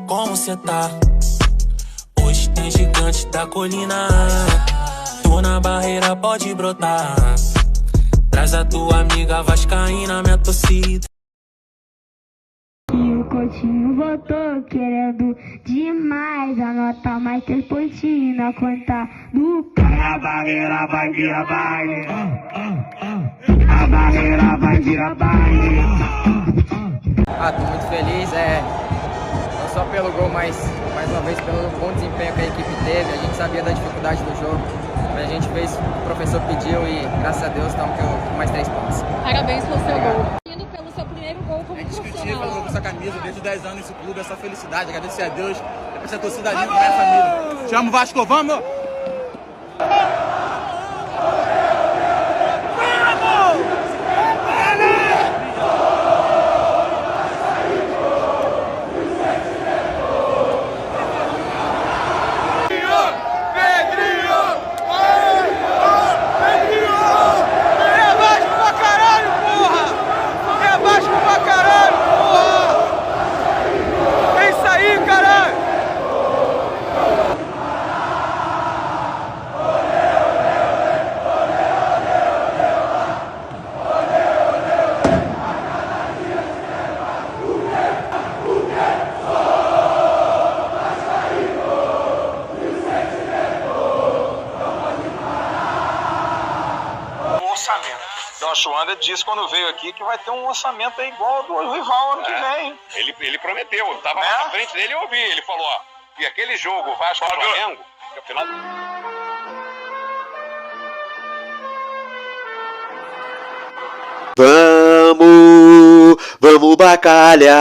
como cê tá? Hoje tem gigante da colina. Tô na barreira, pode brotar. Traz a tua amiga vascaína, minha torcida. E o Coutinho votou querendo demais. Anota mais 3 pontinhos na conta do pai. A barreira vai virar baile. A barreira vai virar baile. Tô muito feliz, não só pelo gol, mas mais uma vez pelo bom desempenho que a equipe teve. A gente sabia da dificuldade do jogo, mas a gente fez o que o professor pediu e graças a Deus estamos com mais 3 pontos. Parabéns pelo seu gol. Indo pelo seu primeiro gol como é indiscutível profissional. com essa camisa, desde 10 anos nesse clube, essa felicidade, agradecer a Deus, essa torcida linda, minha família. Te amo, Vasco, vamos! Josh Wander disse quando veio aqui que vai ter um orçamento igual do rival ano que vem. Ele prometeu, eu tava lá na frente dele e ouvi. Ele falou, e aquele jogo Vasco-Flamengo, no final... Vamos bacalhau,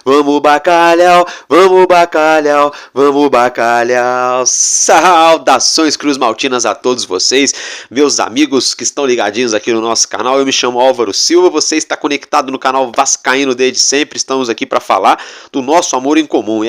vamos bacalhau, vamos bacalhau, vamos bacalhau. Saudações Cruz Maltinas a todos vocês, meus amigos que estão ligadinhos aqui no nosso canal. Eu me chamo Álvaro Silva, você está conectado no canal Vascaíno desde sempre. Estamos aqui para falar do nosso amor em comum.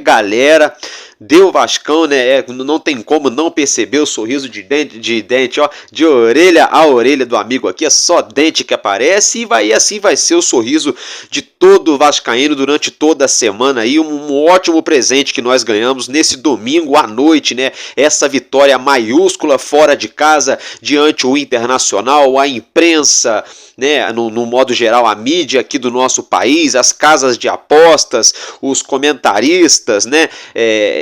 Galera, deu Vascão, né? Não tem como não perceber o sorriso de dente, ó, de orelha a orelha do amigo aqui. É só dente que aparece e assim vai ser o sorriso de todo vascaíno durante toda a semana aí. Um ótimo presente que nós ganhamos nesse domingo à noite, né? Essa vitória maiúscula fora de casa diante o Internacional, a imprensa, né, no modo geral, a mídia aqui do nosso país, as casas de apostas, os comentaristas, né,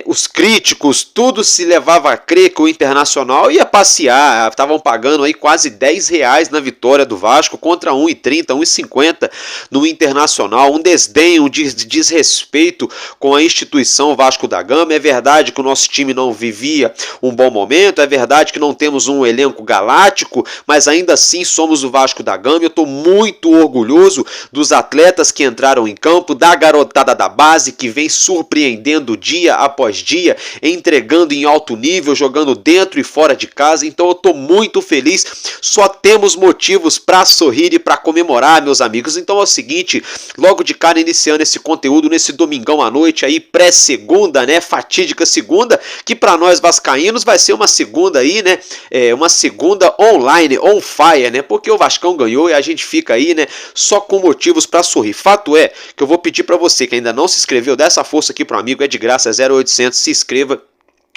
os críticos, tudo se levava a crer que o Internacional ia passear. Estavam pagando aí quase R$10 na vitória do Vasco contra 1,30, 1,50 no Internacional. Um desdém, um desrespeito com a instituição Vasco da Gama. É verdade que o nosso time não vivia um bom momento, é verdade que não temos um elenco galáctico, mas ainda assim somos o Vasco da Gama. Eu estou muito orgulhoso dos atletas que entraram em campo, da garotada da base que vem surpreendendo dia após dia, entregando em alto nível, jogando dentro e fora de casa. Então eu estou muito feliz, só temos motivos para sorrir e para comemorar, meus amigos. Então é o seguinte, logo de cara iniciando esse conteúdo nesse domingão à noite aí, pré-segunda, né, fatídica segunda, que para nós vascaínos vai ser uma segunda aí, né, uma segunda online, on fire, né, porque o Vascão ganhou e a gente fica aí, né, só com motivos para sorrir. Fato é que eu vou pedir para você que ainda não se inscreveu, dê essa força aqui pro amigo, é de graça, 0800, se inscreva.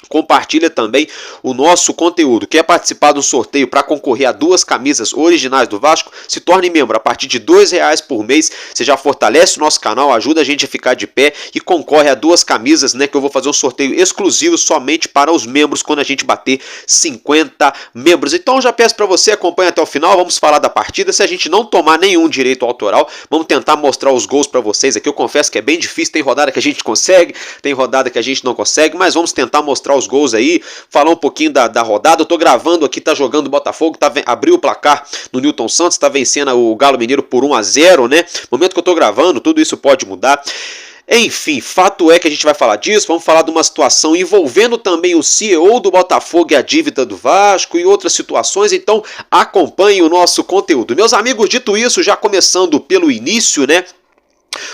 Compartilha também o nosso conteúdo. Quer participar do sorteio para concorrer a 2 camisas originais do Vasco? Se torne membro a partir de R$2 por mês. Você já fortalece o nosso canal, ajuda a gente a ficar de pé e concorre a 2 camisas, né? Que eu vou fazer um sorteio exclusivo somente para os membros quando a gente bater 50 membros. Então eu já peço para você, acompanhe até o final. Vamos falar da partida. Se a gente não tomar nenhum direito autoral, vamos tentar mostrar os gols para vocês aqui. Eu confesso que é bem difícil. Tem rodada que a gente consegue, tem rodada que a gente não consegue, mas vamos tentar mostrar os gols aí, falar um pouquinho da rodada. Eu tô gravando aqui, tá jogando o Botafogo, abriu o placar no Newton Santos, tá vencendo o Galo Mineiro por 1-0, né? No momento que eu tô gravando, tudo isso pode mudar. Enfim, fato é que a gente vai falar disso, vamos falar de uma situação envolvendo também o CEO do Botafogo e a dívida do Vasco e outras situações, então acompanhe o nosso conteúdo. Meus amigos, dito isso, já começando pelo início, né?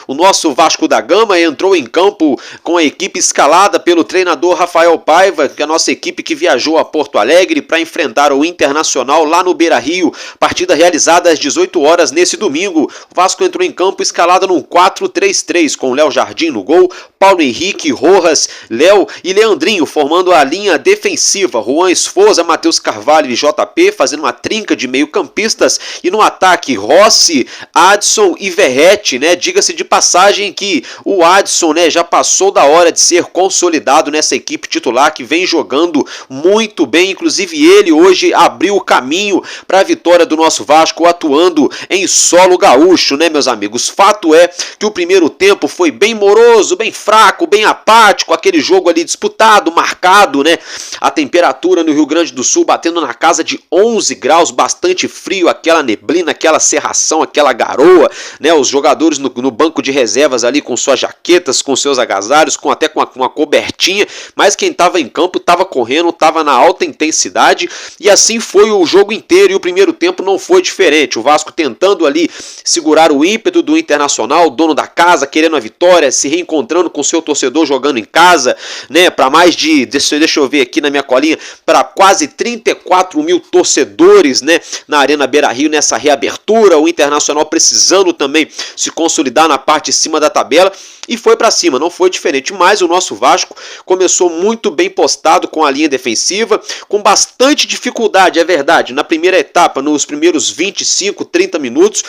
O nosso Vasco da Gama entrou em campo com a equipe escalada pelo treinador Rafael Paiva, que é a nossa equipe que viajou a Porto Alegre para enfrentar o Internacional lá no Beira-Rio. Partida realizada às 18 horas nesse domingo. O Vasco entrou em campo escalado num 4-3-3, com Léo Jardim no gol, Paulo Henrique, Rojas, Léo e Leandrinho formando a linha defensiva. Juan Esforza, Matheus Carvalho e JP fazendo uma trinca de meio-campistas, e no ataque Rossi, Adson e Verrete, né? Diga-se de passagem que o Adson, né, já passou da hora de ser consolidado nessa equipe titular, que vem jogando muito bem. Inclusive ele hoje abriu o caminho para a vitória do nosso Vasco, atuando em solo gaúcho, né, meus amigos? Fato é que o primeiro tempo foi bem moroso, bem fraco, bem apático, aquele jogo ali disputado, marcado, né? A temperatura no Rio Grande do Sul batendo na casa de 11 graus, bastante frio, aquela neblina, aquela cerração, aquela garoa, né? Os jogadores no banco de reservas ali com suas jaquetas, com seus agasalhos, até com uma cobertinha, mas quem estava em campo estava correndo, estava na alta intensidade, e assim foi o jogo inteiro, e o primeiro tempo não foi diferente. O Vasco tentando ali segurar o ímpeto do Internacional, dono da casa, querendo a vitória, se reencontrando com seu torcedor jogando em casa, né? Para mais de, deixa eu ver aqui na minha colinha, para quase 34 mil torcedores, né? Na Arena Beira-Rio nessa reabertura, o Internacional precisando também se consolidar na parte de cima da tabela, e foi para cima, não foi diferente. Mas o nosso Vasco começou muito bem postado com a linha defensiva, com bastante dificuldade, é verdade, na primeira etapa, nos primeiros 25, 30 minutos,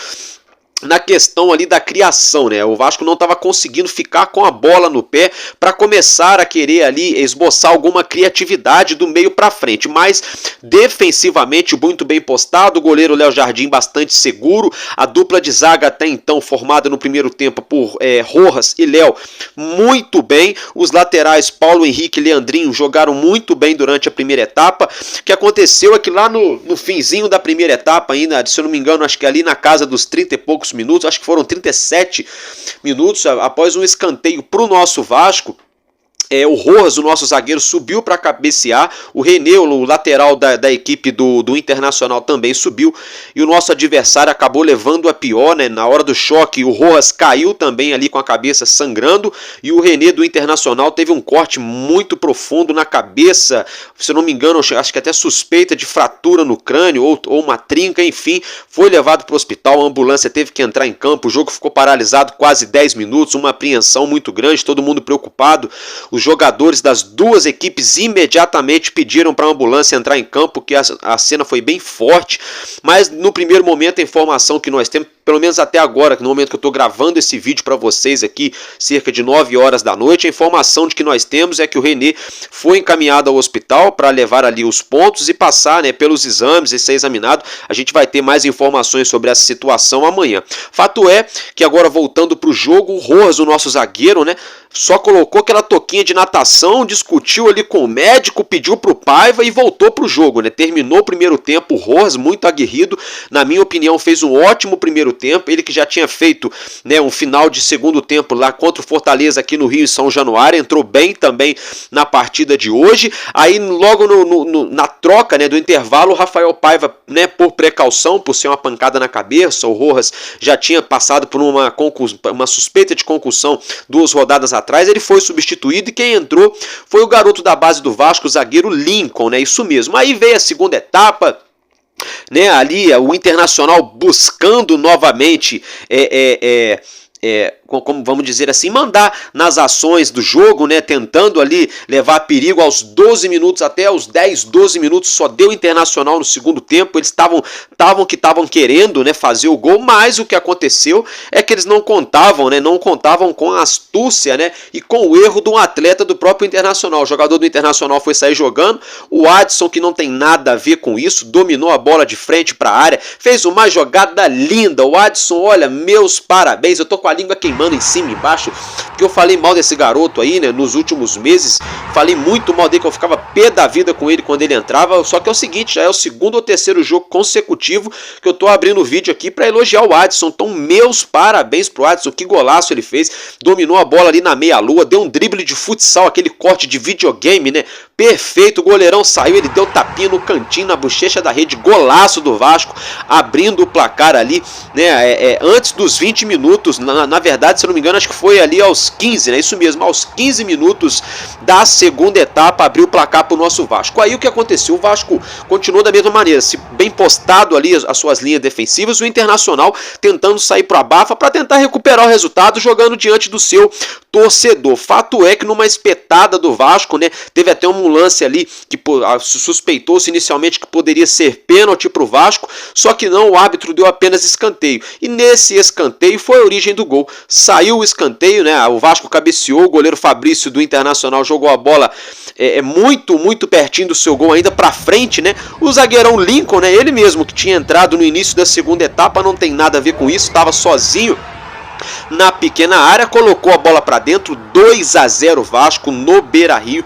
na questão ali da criação, né? O Vasco não estava conseguindo ficar com a bola no pé para começar a querer ali esboçar alguma criatividade do meio para frente, mas defensivamente muito bem postado, o goleiro Léo Jardim bastante seguro, a dupla de zaga até então formada no primeiro tempo por Rojas e Léo muito bem, os laterais Paulo Henrique e Leandrinho jogaram muito bem durante a primeira etapa. O que aconteceu é que lá no finzinho da primeira etapa ainda, se eu não me engano, acho que ali na casa dos 30 e poucos minutos, acho que foram 37 minutos, após um escanteio para o nosso Vasco, o Rojas, o nosso zagueiro, subiu para cabecear, o René, o lateral da equipe do Internacional, também subiu, e o nosso adversário acabou levando a pior, né? Na hora do choque, o Rojas caiu também ali com a cabeça sangrando, e o René do Internacional teve um corte muito profundo na cabeça, se eu não me engano, acho que até suspeita de fratura no crânio, ou uma trinca, enfim, foi levado para o hospital, a ambulância teve que entrar em campo, o jogo ficou paralisado quase 10 minutos, uma apreensão muito grande, todo mundo preocupado. Os jogadores das duas equipes imediatamente pediram para a ambulância entrar em campo, que a cena foi bem forte, mas no primeiro momento a informação que nós temos, pelo menos até agora, no momento que eu estou gravando esse vídeo para vocês aqui, cerca de 9 horas da noite, a informação de que nós temos é que o René foi encaminhado ao hospital para levar ali os pontos e passar, né, pelos exames e ser examinado. A gente vai ter mais informações sobre essa situação amanhã. Fato é que agora, voltando para o jogo, o Rojas, o nosso zagueiro, né, só colocou aquela toquinha de natação, discutiu ali com o médico, pediu para o Paiva e voltou para o jogo, né? Terminou o primeiro tempo, o Rojas muito aguerrido, na minha opinião fez um ótimo primeiro tempo, ele que já tinha feito, né, um final de segundo tempo lá contra o Fortaleza aqui no Rio e São Januário, entrou bem também na partida de hoje. Aí logo na troca, né, do intervalo, o Rafael Paiva, né, por precaução, por ser uma pancada na cabeça, o Rojas já tinha passado por uma suspeita de concussão 2 rodadas atrás, ele foi substituído, e quem entrou foi o garoto da base do Vasco, o zagueiro Lincoln, né? Isso mesmo. Aí veio a segunda etapa, né? Ali o Internacional buscando novamente como vamos dizer assim, mandar nas ações do jogo, né, tentando ali levar perigo aos 12 minutos, até aos 10, 12 minutos, só deu Internacional no segundo tempo. Eles estavam querendo, né, fazer o gol, mas o que aconteceu é que eles não contavam com a astúcia, né, e com o erro de um atleta do próprio Internacional. O jogador do Internacional foi sair jogando, o Adson, que não tem nada a ver com isso, dominou a bola de frente para a área, fez uma jogada linda. O Adson, olha, meus parabéns, eu tô com a língua queimando em cima e embaixo, porque eu falei mal desse garoto aí, né, nos últimos meses, falei muito mal dele, que eu ficava pé da vida com ele quando ele entrava. Só que é o seguinte, já é o segundo ou terceiro jogo consecutivo que eu tô abrindo o vídeo aqui para elogiar o Adson. Então meus parabéns pro Adson, que golaço ele fez, dominou a bola ali na meia-lua, deu um drible de futsal, aquele corte de videogame, né, perfeito. O goleirão saiu, ele deu tapinha no cantinho, na bochecha da rede, golaço do Vasco, abrindo o placar ali, né, antes dos 20 minutos, na verdade, se eu não me engano, acho que foi ali aos 15, né? Isso mesmo, aos 15 minutos da segunda etapa, abriu o placar para o nosso Vasco. Aí o que aconteceu? O Vasco continuou da mesma maneira, se bem postado ali as suas linhas defensivas, o Internacional tentando sair para a bafa para tentar recuperar o resultado, jogando diante do seu torcedor. Fato é que numa espetada do Vasco, né, teve até um lance ali que suspeitou-se inicialmente que poderia ser pênalti para o Vasco, só que não, o árbitro deu apenas escanteio. E nesse escanteio foi a origem do gol. Saiu o escanteio, né, o Vasco cabeceou, o goleiro Fabrício do Internacional jogou a bola muito pertinho do seu gol, ainda para frente, né? O zagueirão Lincoln, né, ele mesmo que tinha entrado no início da segunda etapa, não tem nada a ver com isso, estava sozinho na pequena área, colocou a bola para dentro. 2-0 Vasco no Beira-Rio.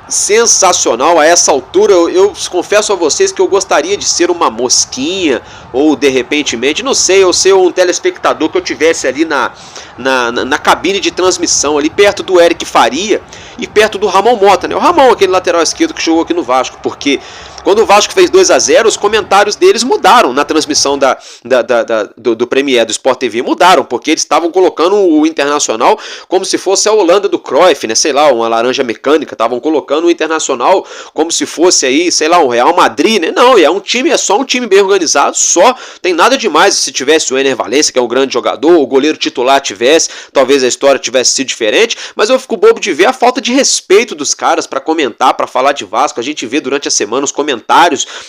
Sensacional. A essa altura eu confesso a vocês que eu gostaria de ser uma mosquinha, ou de repentemente, não sei, eu ser um telespectador que eu tivesse ali na cabine de transmissão, ali perto do Eric Faria e perto do Ramon Mota, né? O Ramon, aquele lateral esquerdo que jogou aqui no Vasco, porque quando o Vasco fez 2-0, os comentários deles mudaram na transmissão do Premier do Sport TV, mudaram, porque eles estavam colocando o Internacional como se fosse a Holanda do Cruyff, né? Sei lá, uma laranja mecânica, estavam colocando o Internacional como se fosse aí, sei lá, um Real Madrid, né? Não, é só um time bem organizado, só, tem nada demais. Se tivesse o Ener Valencia, que é um grande jogador, o goleiro titular tivesse, talvez a história tivesse sido diferente, mas eu fico bobo de ver a falta de respeito dos caras para comentar, para falar de Vasco. A gente vê durante a semana os comentários,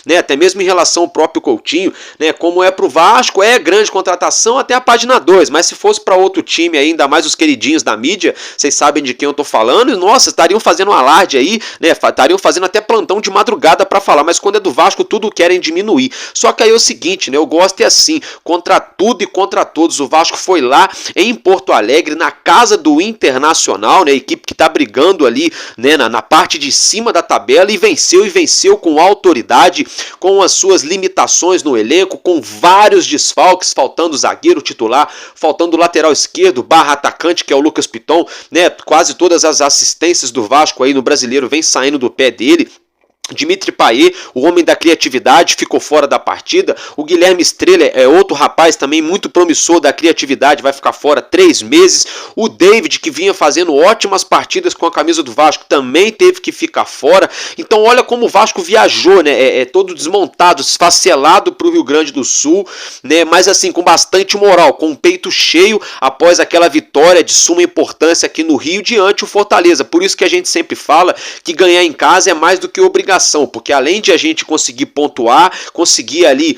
né, até mesmo em relação ao próprio Coutinho, né, como é pro Vasco, é grande contratação até a página 2, mas se fosse para outro time, ainda mais os queridinhos da mídia, vocês sabem de quem eu tô falando, e nossa, estariam fazendo um alarde aí, né, estariam fazendo até plantão de madrugada para falar, mas quando é do Vasco tudo querem diminuir. Só que aí é o seguinte, né, eu gosto assim, contra tudo e contra todos, o Vasco foi lá em Porto Alegre, na casa do Internacional, né, a equipe que tá brigando ali, né, na parte de cima da tabela, e venceu com autoridade, com as suas limitações no elenco, com vários desfalques, faltando zagueiro titular, faltando lateral esquerdo, /atacante, que é o Lucas Piton, né, quase todas as assistências do Vasco aí no Brasileiro vem saindo do pé dele. Dimitri Payet, o homem da criatividade, ficou fora da partida. O Guilherme Estrela é outro rapaz também muito promissor da criatividade, vai ficar fora 3 meses. O David, que vinha fazendo ótimas partidas com a camisa do Vasco, também teve que ficar fora. Então olha como o Vasco viajou, né? Todo desmontado, esfacelado para o Rio Grande do Sul, né? Mas assim, com bastante moral, com o peito cheio após aquela vitória de suma importância aqui no Rio diante o Fortaleza. Por isso que a gente sempre fala que ganhar em casa é mais do que obrigação, porque além de a gente conseguir pontuar, conseguir ali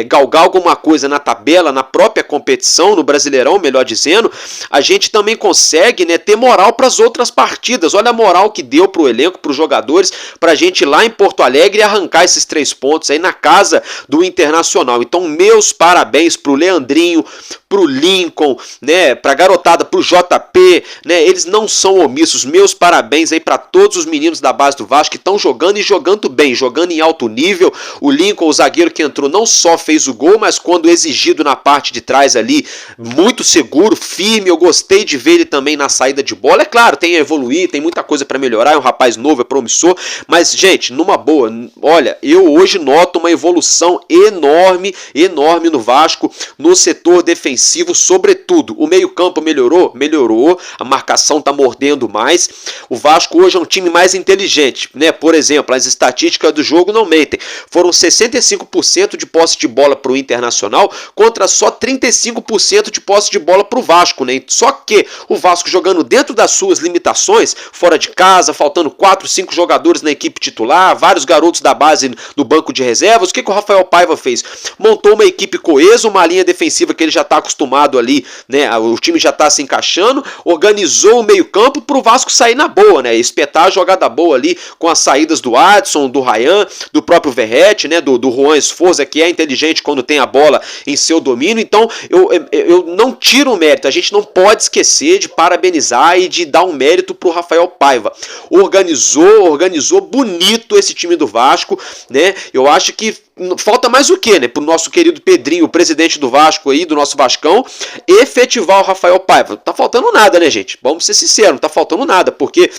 galgar alguma coisa na tabela, na própria competição, no Brasileirão, melhor dizendo, a gente também consegue, né, ter moral para as outras partidas. Olha a moral que deu para o elenco, para os jogadores, para a gente ir lá em Porto Alegre arrancar esses 3 pontos aí na casa do Internacional. Então meus parabéns para o Leandrinho, para o Lincoln, né, para a garotada, para o JP, né, eles não são omissos. Meus parabéns aí para todos os meninos da base do Vasco que estão jogando e jogando bem, jogando em alto nível. O Lincoln, o zagueiro que entrou, não só fez o gol, mas quando exigido na parte de trás ali, muito seguro, firme. Eu gostei de ver ele também na saída de bola. É claro, tem a evoluir, tem muita coisa para melhorar, é um rapaz novo, é promissor, mas gente, numa boa, olha, eu hoje noto uma evolução enorme no Vasco, no setor defensivo, sobretudo. O meio-campo melhorou, a marcação tá mordendo mais. O Vasco hoje é um time mais inteligente, né? Por exemplo, as estatísticas do jogo não mentem. Foram 65% de posse de bola para o Internacional contra só 35% de posse de bola para o Vasco, né? Só que o Vasco jogando dentro das suas limitações, fora de casa, faltando 4, 5 jogadores na equipe titular, vários garotos da base no banco de reservas. O que o Rafael Paiva fez? Montou uma equipe coesa, uma linha defensiva que ele já está acostumado ali, né? O time já está se encaixando, organizou o meio-campo para o Vasco sair na boa, né? Espetar a jogada boa ali com as saídas do Adson, do Ryan, do próprio Verrete, né? Do Juan Esforza, que é inteligente quando tem a bola em seu domínio. Então eu não tiro o mérito, a gente não pode esquecer de parabenizar e de dar um mérito para o Rafael Paiva. Organizou bonito esse time do Vasco, né? Eu acho que falta mais o que, né? Pro nosso querido Pedrinho, o presidente do Vasco aí, do nosso Vascão, efetivar o Rafael Paiva. Tá faltando nada, né, gente? Vamos ser sinceros, não tá faltando nada, porque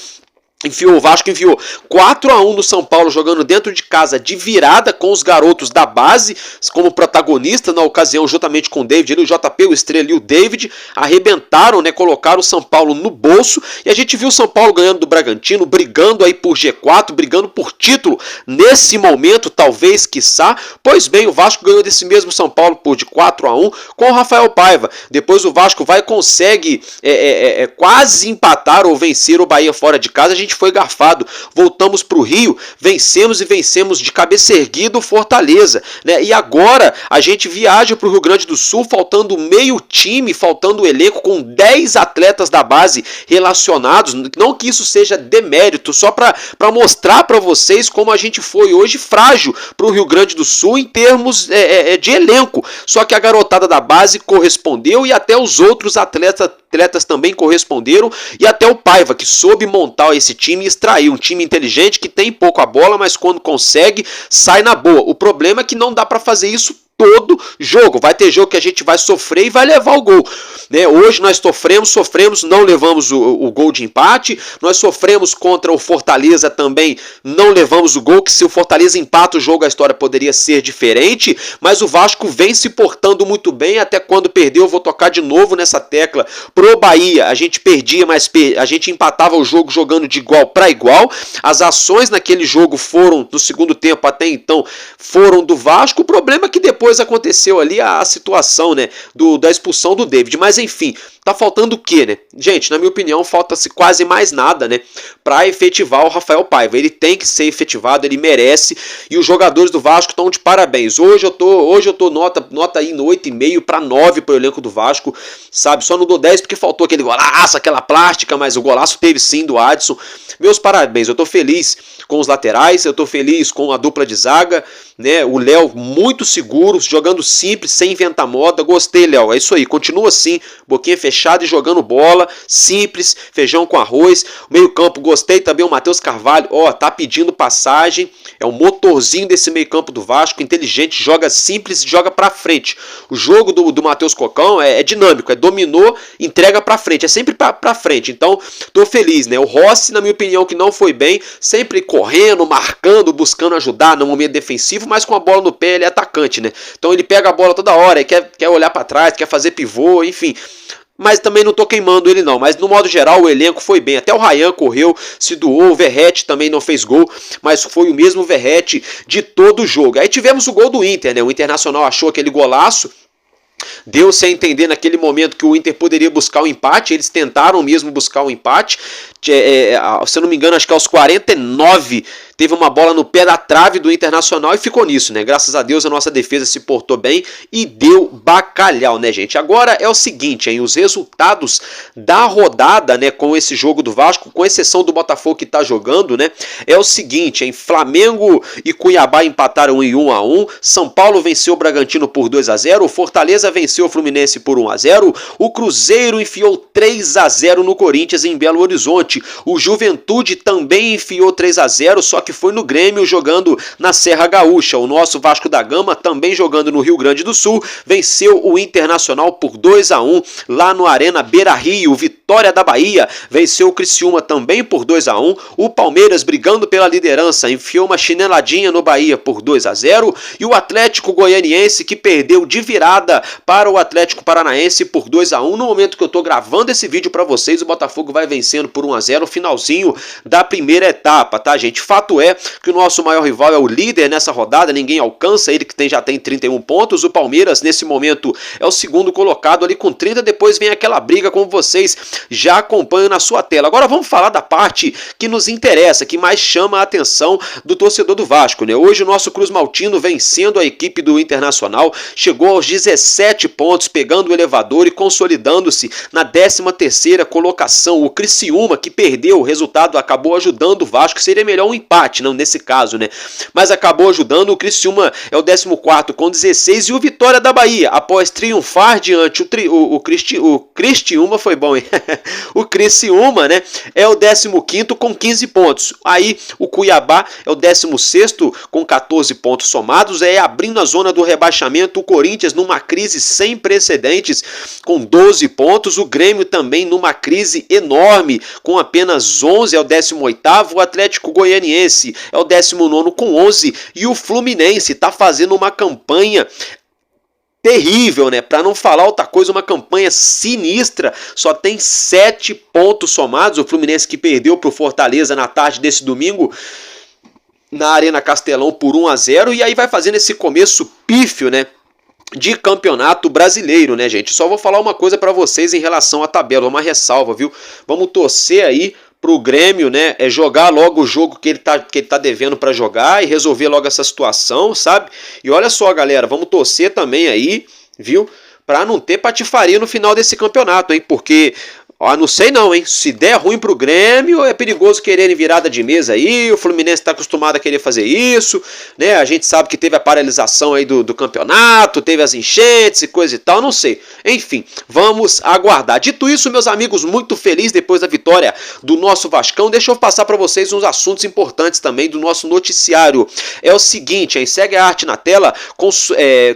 O Vasco enviou 4-1 no São Paulo, jogando dentro de casa de virada com os garotos da base como protagonista na ocasião, juntamente com o David, o JP, o Estrela e o David, arrebentaram, né, colocaram o São Paulo no bolso, e a gente viu o São Paulo ganhando do Bragantino, brigando aí por G4, brigando por título nesse momento, talvez, quiçá. Pois bem, o Vasco ganhou desse mesmo São Paulo por de 4-1 com o Rafael Paiva. Depois o Vasco vai e consegue quase empatar ou vencer o Bahia fora de casa. A gente foi garfado, voltamos para o Rio, vencemos de cabeça erguida o Fortaleza, né? E agora a gente viaja para o Rio Grande do Sul, faltando meio time, faltando o elenco, com 10 atletas da base relacionados. Não que isso seja demérito, só para mostrar para vocês como a gente foi hoje frágil para o Rio Grande do Sul em termos de elenco. Só que a garotada da base correspondeu, e até os outros atletas também corresponderam, e até o Paiva, que soube montar esse time e extrair um time inteligente que tem pouco a bola, mas quando consegue, sai na boa. O problema é que não dá para fazer isso todo jogo. Vai ter jogo que a gente vai sofrer e vai levar o gol, né? Hoje nós sofremos, não levamos o gol de empate. Nós sofremos contra o Fortaleza também, não levamos o gol, que se o Fortaleza empata o jogo a história poderia ser diferente, mas o Vasco vem se portando muito bem. Até quando perdeu, eu vou tocar de novo nessa tecla, pro Bahia a gente perdia, mas a gente empatava o jogo jogando de igual para igual. As ações naquele jogo foram, no segundo tempo até então, foram do Vasco. O problema é que depois aconteceu ali a situação, né, da expulsão do David, mas enfim, tá faltando o quê, né? Gente, na minha opinião, falta-se quase mais nada, né, para efetivar o Rafael Paiva. Ele tem que ser efetivado, ele merece, e os jogadores do Vasco estão de parabéns. Hoje eu tô nota aí no 8,5 para 9 pro elenco do Vasco, sabe? Só não dou 10 porque faltou aquele golaço, aquela plástica, mas o golaço teve sim do Adson. Meus parabéns, eu tô feliz com os laterais, eu tô feliz com a dupla de zaga, né? O Léo muito seguro, jogando simples, sem inventar moda. Gostei, Léo, é isso aí, continua assim, boquinha fechada e jogando bola, simples, feijão com arroz. O meio campo, gostei também, o Matheus Carvalho, tá pedindo passagem, é o motorzinho desse meio campo do Vasco, inteligente, joga simples e joga pra frente. O jogo do Matheus Cocão é dinâmico, dominou, entrega pra frente, é sempre pra frente. Então, tô feliz, né? O Rossi, na minha opinião, que não foi bem, sempre correndo, marcando, buscando ajudar no momento defensivo, mas com a bola no pé ele é atacante, né? Então ele pega a bola toda hora, quer olhar pra trás, quer fazer pivô, enfim. Mas também não tô queimando ele não, mas no modo geral o elenco foi bem, até o Ryan correu, se doou, o Verratti também não fez gol, mas foi o mesmo Verratti de todo o jogo. Aí tivemos o gol do Inter, né? O Internacional achou aquele golaço, deu-se a entender naquele momento que o Inter poderia buscar o empate, eles tentaram mesmo buscar o empate, se eu não me engano, acho que aos 49 teve uma bola no pé da trave do Internacional e ficou nisso, né? Graças a Deus a nossa defesa se portou bem e deu bacalhau, né, gente? Agora é o seguinte, hein? Os resultados da rodada, né, com esse jogo do Vasco, com exceção do Botafogo que tá jogando, né? É o seguinte, hein? Flamengo e Cuiabá empataram em 1-1, São Paulo venceu o Bragantino por 2-0, o Fortaleza venceu o Fluminense por 1-0, o Cruzeiro enfiou 3-0 no Corinthians em Belo Horizonte, o Juventude também enfiou 3-0, só que foi no Grêmio, jogando na Serra Gaúcha. O nosso Vasco da Gama, também jogando no Rio Grande do Sul, venceu o Internacional por 2-1 lá no Arena Beira-Rio. Vitória da Bahia venceu o Criciúma também por 2-1. O Palmeiras, brigando pela liderança, enfiou uma chineladinha no Bahia por 2-0. E o Atlético Goianiense, que perdeu de virada para o Atlético Paranaense por 2-1. No momento que eu tô gravando esse vídeo para vocês, o Botafogo vai vencendo por 1-0, finalzinho da primeira etapa, tá, gente? Fato é que o nosso maior rival é o líder nessa rodada, ninguém alcança ele, que já tem 31 pontos. O Palmeiras, nesse momento, é o segundo colocado ali com 30, depois vem aquela briga, como vocês já acompanham na sua tela. Agora vamos falar da parte que nos interessa, que mais chama a atenção do torcedor do Vasco, né? Hoje o nosso Cruz Maltino, vencendo a equipe do Internacional, chegou aos 17 pontos, pegando o elevador e consolidando-se na 13ª colocação. O Criciúma, que perdeu o resultado, acabou ajudando o Vasco, seria melhor um empate, não nesse caso, né? Mas acabou ajudando. O Criciúma é o 14º com 16, e o Vitória da Bahia, após triunfar diante o Criciúma, foi bom, hein? O Criciúma, né, é o 15º com 15 pontos. Aí o Cuiabá é o 16º com 14 pontos somados, abrindo a zona do rebaixamento. O Corinthians numa crise sem precedentes com 12 pontos, o Grêmio também numa crise enorme com apenas 11, é o 18º, o Atlético Goianiense é o 19º com 11, e o Fluminense está fazendo uma campanha terrível, né? Para não falar outra coisa, uma campanha sinistra. Só tem 7 pontos somados. O Fluminense que perdeu para o Fortaleza na tarde desse domingo na Arena Castelão por 1-0, e aí vai fazendo esse começo pífio, né, de campeonato brasileiro, né, gente? Só vou falar uma coisa para vocês em relação à tabela, uma ressalva, viu? Vamos torcer aí pro Grêmio, né, jogar logo o jogo que ele tá devendo para jogar e resolver logo essa situação, sabe? E olha só, galera, vamos torcer também aí, viu? Para não ter patifaria no final desse campeonato, hein? Porque não sei não, hein? Se der ruim pro Grêmio, é perigoso quererem virada de mesa aí. O Fluminense está acostumado a querer fazer isso, né? A gente sabe que teve a paralisação aí do campeonato, teve as enchentes e coisa e tal, não sei. Enfim, vamos aguardar. Dito isso, meus amigos, muito feliz depois da vitória do nosso Vascão. Deixa eu passar para vocês uns assuntos importantes também do nosso noticiário. É o seguinte, hein? Segue a arte na tela,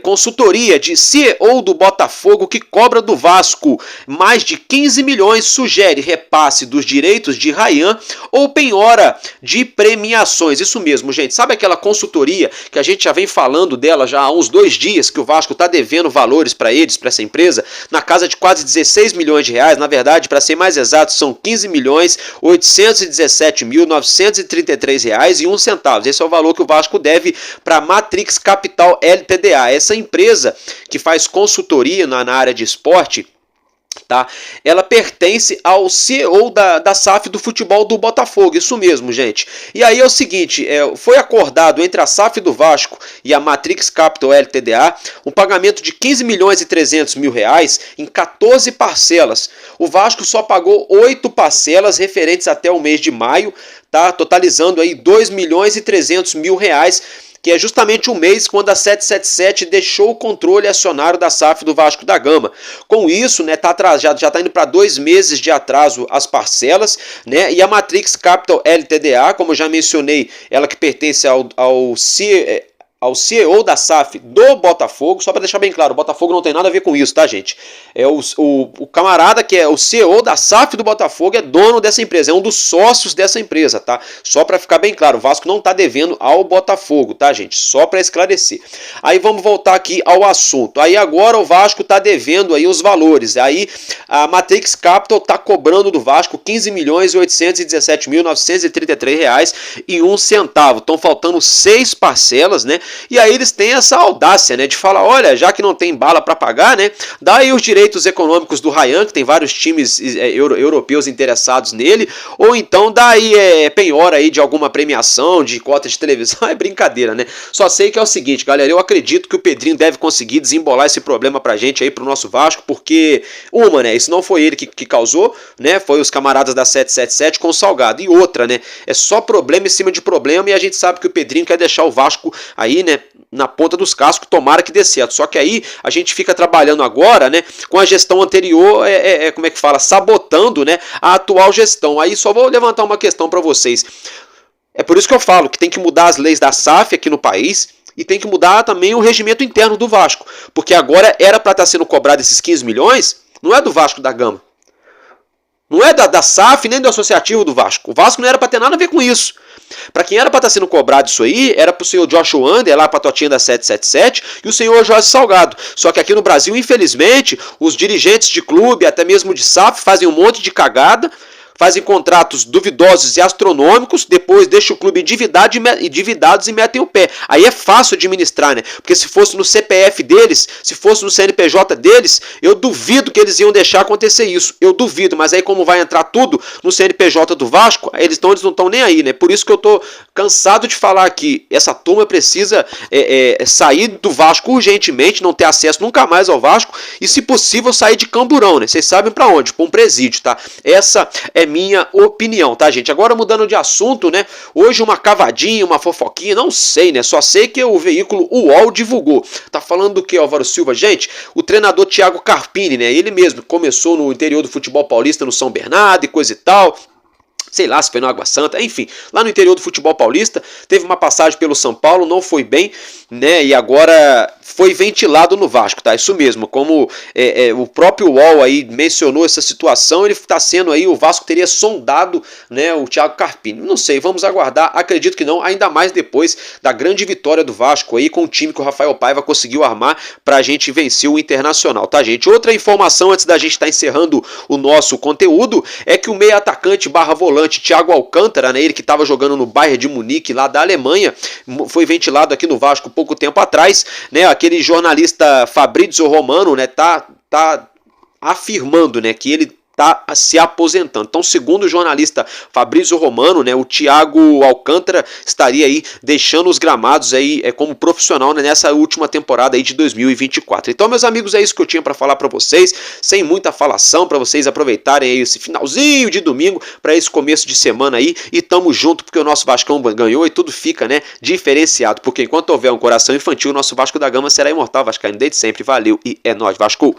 consultoria de CEO do Botafogo que cobra do Vasco mais de 15 milhões, sugere repasse dos direitos de Ryan ou penhora de premiações. Isso mesmo, gente. Sabe aquela consultoria que a gente já vem falando dela já há uns 2 dias, que o Vasco está devendo valores para eles, para essa empresa, na casa de quase 16 milhões de reais. Na verdade, para ser mais exato, são 15 milhões 817 mil 933 reais e 1 centavo. Esse é o valor que o Vasco deve para Matrix Capital LTDA. Essa empresa que faz consultoria na área de esporte, tá? Ela pertence ao CEO da SAF do futebol do Botafogo, isso mesmo, gente. E aí é o seguinte, foi acordado entre a SAF do Vasco e a Matrix Capital LTDA um pagamento de 15 milhões e 300 mil reais em 14 parcelas. O Vasco só pagou 8 parcelas referentes até o mês de maio, tá? Totalizando aí 2 milhões e 300 mil reais, que é justamente o mês quando a 777 deixou o controle acionário da SAF do Vasco da Gama. Com isso, né, já está indo para 2 meses de atraso as parcelas, né, e a Matrix Capital LTDA, como eu já mencionei, ela que pertence ao CEO da SAF do Botafogo. Só para deixar bem claro, o Botafogo não tem nada a ver com isso, tá, gente? É o camarada que é o CEO da SAF do Botafogo, é dono dessa empresa, é um dos sócios dessa empresa, tá? Só para ficar bem claro, o Vasco não tá devendo ao Botafogo, tá, gente? Só para esclarecer. Aí vamos voltar aqui ao assunto. Aí agora o Vasco tá devendo aí os valores. Aí a Matrix Capital tá cobrando do Vasco 15 milhões e 817 mil 933 reais e 1 centavo. Estão faltando 6 parcelas, né? E aí eles têm essa audácia, né, de falar, olha, já que não tem bala para pagar, né, dá aí os direitos econômicos do Ryan, que tem vários times europeus interessados nele, ou então dá aí penhora aí de alguma premiação, de cota de televisão. É brincadeira, né? Só sei que é o seguinte, galera, eu acredito que o Pedrinho deve conseguir desembolar esse problema pra gente aí, pro nosso Vasco, porque né, isso não foi ele que causou, né, foi os camaradas da 777 com o Salgado, e outra, né, é só problema em cima de problema, e a gente sabe que o Pedrinho quer deixar o Vasco aí, né, na ponta dos cascos, tomara que dê certo. Só que aí a gente fica trabalhando agora, né, com a gestão anterior, como é que fala, sabotando, né, a atual gestão. Aí só vou levantar uma questão para vocês. É por isso que eu falo que tem que mudar as leis da SAF aqui no país e tem que mudar também o regimento interno do Vasco, porque agora era para estar sendo cobrado esses 15 milhões, não é do Vasco da Gama. Não é da SAF nem do associativo do Vasco. O Vasco não era para ter nada a ver com isso. Para quem era para estar sendo cobrado isso aí, era para o senhor Joshua Wander, lá para a totinha da 777, e o senhor Jorge Salgado. Só que aqui no Brasil, infelizmente, os dirigentes de clube, até mesmo de SAF, fazem um monte de cagada, fazem contratos duvidosos e astronômicos, depois deixam o clube endividados e metem o pé. Aí é fácil administrar, né? Porque se fosse no CPF deles, se fosse no CNPJ deles, eu duvido que eles iam deixar acontecer isso. Eu duvido, mas aí como vai entrar tudo no CNPJ do Vasco, eles não estão nem aí, né? Por isso que eu tô cansado de falar aqui. Essa turma precisa sair do Vasco urgentemente, não ter acesso nunca mais ao Vasco, e se possível sair de Camburão, né? Vocês sabem para onde? Para um presídio, tá? Essa é minha opinião, tá, gente? Agora mudando de assunto, né? Hoje uma cavadinha, uma fofoquinha, não sei, né? Só sei que o veículo UOL divulgou. Tá falando do que, Álvaro Silva? Gente, o treinador Thiago Carpini, né? Ele mesmo começou no interior do futebol paulista, no São Bernardo e coisa e tal. Sei lá se foi no Água Santa, enfim, lá no interior do futebol paulista, teve uma passagem pelo São Paulo, não foi bem, né, e agora foi ventilado no Vasco, tá? Isso mesmo, como o próprio UOL aí mencionou essa situação, ele está sendo aí, o Vasco teria sondado, né, o Thiago Carpini. Não sei, vamos aguardar, acredito que não, ainda mais depois da grande vitória do Vasco aí com o time que o Rafael Paiva conseguiu armar pra gente vencer o Internacional, tá, gente? Outra informação antes da gente estar encerrando o nosso conteúdo é que o meio atacante / volante Thiago Alcântara, né, ele que estava jogando no Bayern de Munique lá da Alemanha, foi ventilado aqui no Vasco pouco tempo atrás, né? Aquele jornalista Fabrizio Romano, né, tá afirmando, né, que ele está se aposentando. Então, segundo o jornalista Fabrizio Romano, né, o Thiago Alcântara estaria aí deixando os gramados aí como profissional, né, nessa última temporada aí de 2024. Então, meus amigos, é isso que eu tinha para falar para vocês, sem muita falação, para vocês aproveitarem aí esse finalzinho de domingo para esse começo de semana aí, e tamo junto porque o nosso Vascão ganhou e tudo fica, né, diferenciado, porque enquanto houver um coração infantil, o nosso Vasco da Gama será imortal. Vascaíno desde sempre. Valeu e é nóis, Vasco!